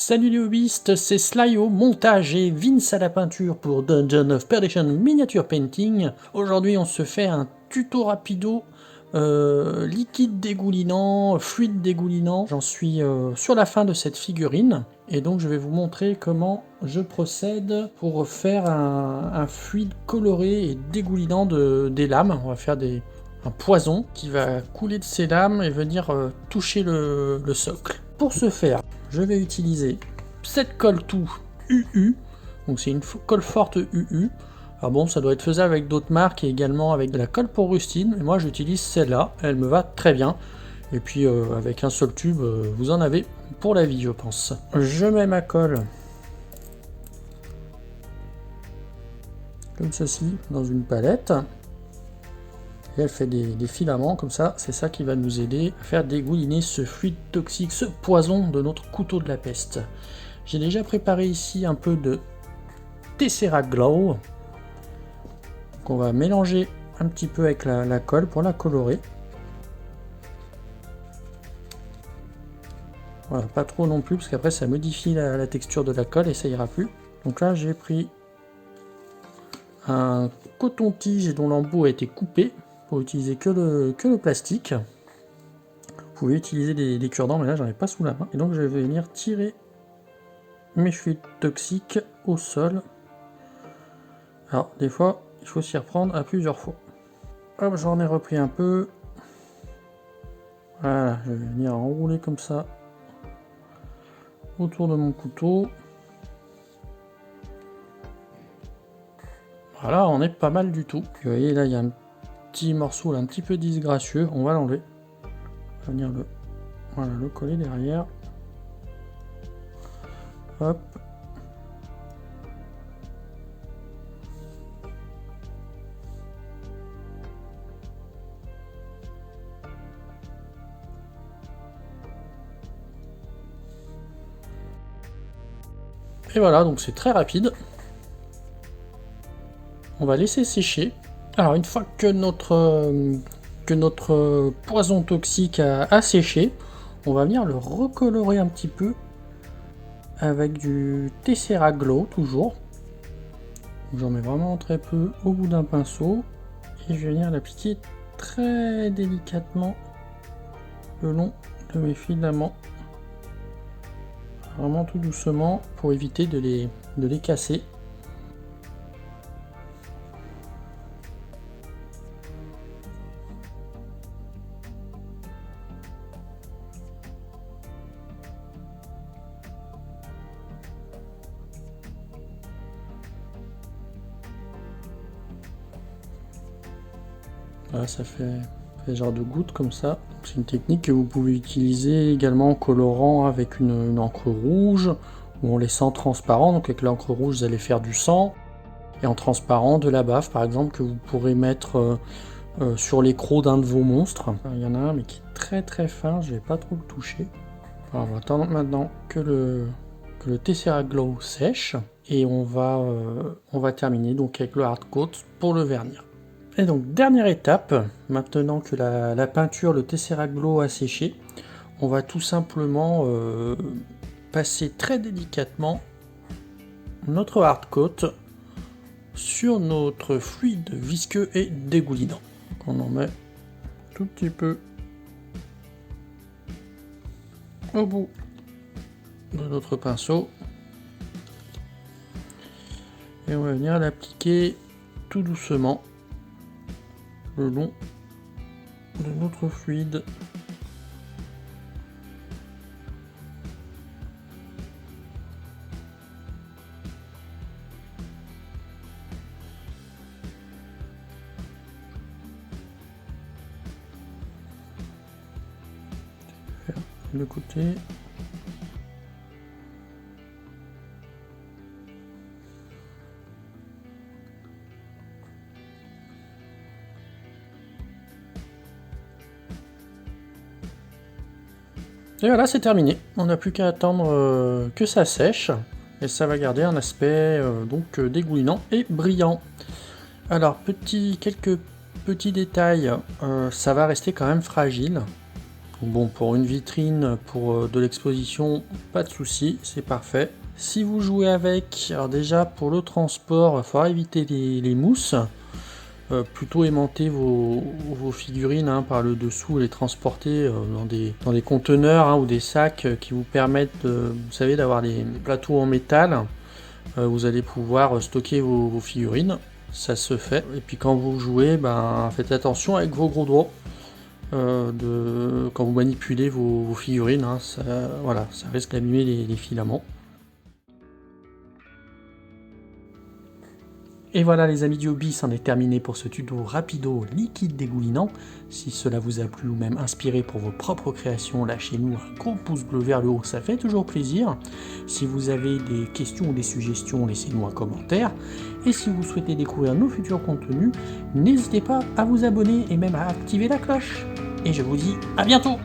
Salut les hobbyistes, c'est Sly au montage et Vince à la peinture pour Dungeon of Perdition Miniature Painting. Aujourd'hui on se fait un tuto rapido liquide dégoulinant, fluide dégoulinant. J'en suis sur la fin de cette figurine et donc je vais vous montrer comment je procède pour faire un fluide coloré et dégoulinant des lames. On va faire un poison qui va couler de ces lames et venir toucher le socle. Pour ce faire, je vais utiliser cette colle tout UU, donc c'est une colle forte UU. Alors bon, ça doit être faisable avec d'autres marques et également avec de la colle pour rustine, mais moi j'utilise celle-là, elle me va très bien. Et puis avec un seul tube, vous en avez pour la vie, je pense. Je mets ma colle comme ceci dans une palette. Et elle fait des filaments comme ça, c'est ça qui va nous aider à faire dégouliner ce fluide toxique, ce poison de notre couteau de la peste. J'ai déjà préparé ici un peu de Tesseract Glow, qu'on va mélanger un petit peu avec la colle pour la colorer. Voilà, pas trop non plus, parce qu'après ça modifie la texture de la colle et ça ira plus. Donc là j'ai pris un coton-tige dont l'embout a été coupé, pour utiliser que le plastique. Vous pouvez utiliser des cure-dents, mais là j'en ai pas sous la main. Et donc je vais venir tirer mes fluides toxiques au sol. Alors des fois, il faut s'y reprendre à plusieurs fois. Hop, j'en ai repris un peu. Voilà, je vais venir enrouler comme ça autour de mon couteau. Voilà, on est pas mal du tout. Vous voyez là, il y a un petit morceau là, un petit peu disgracieux, on va l'enlever. On va venir le coller derrière. Hop. Et voilà, donc c'est très rapide. On va laisser sécher. Alors une fois que notre poison toxique a séché, on va venir le recolorer un petit peu avec du Tesseract Glow toujours. J'en mets vraiment très peu au bout d'un pinceau et je vais venir l'appliquer très délicatement le long de mes filaments. Vraiment tout doucement pour éviter de les casser. Voilà, ça fait genre de gouttes comme ça. C'est une technique que vous pouvez utiliser également en colorant avec une encre rouge ou en laissant transparent. Donc avec l'encre rouge, vous allez faire du sang. Et en transparent, de la bave par exemple, que vous pourrez mettre sur les crocs d'un de vos monstres. Il y en a un mais qui est très très fin, je vais pas trop le toucher. Alors, on va attendre maintenant que le Tesseract Glow sèche. Et on va terminer donc avec le hard coat pour le vernir. Et donc dernière étape, maintenant que la peinture, le Tesseract Glow a séché, on va tout simplement passer très délicatement notre hard coat sur notre fluide visqueux et dégoulinant. Donc on en met tout petit peu au bout de notre pinceau et on va venir l'appliquer tout doucement le long de notre fluide. Faire le côté. Et voilà, c'est terminé. On n'a plus qu'à attendre que ça sèche. Et ça va garder un aspect dégoulinant et brillant. Alors, quelques petits détails. Ça va rester quand même fragile. Bon, pour une vitrine, pour de l'exposition, pas de souci, c'est parfait. Si vous jouez avec, alors déjà pour le transport, il faudra éviter les mousses. Plutôt aimanter vos figurines par le dessous et les transporter dans des conteneurs ou des sacs qui vous permettent, vous savez, d'avoir des plateaux en métal. Vous allez pouvoir stocker vos figurines, ça se fait. Et puis quand vous jouez, faites attention avec vos gros doigts. Quand vous manipulez vos figurines, ça risque d'abîmer les filaments. Et voilà les amis du hobby, c'en est terminé pour ce tuto rapido liquide dégoulinant. Si cela vous a plu ou même inspiré pour vos propres créations, lâchez-nous un gros pouce bleu vers le haut, ça fait toujours plaisir. Si vous avez des questions ou des suggestions, laissez-nous un commentaire. Et si vous souhaitez découvrir nos futurs contenus, n'hésitez pas à vous abonner et même à activer la cloche. Et je vous dis à bientôt!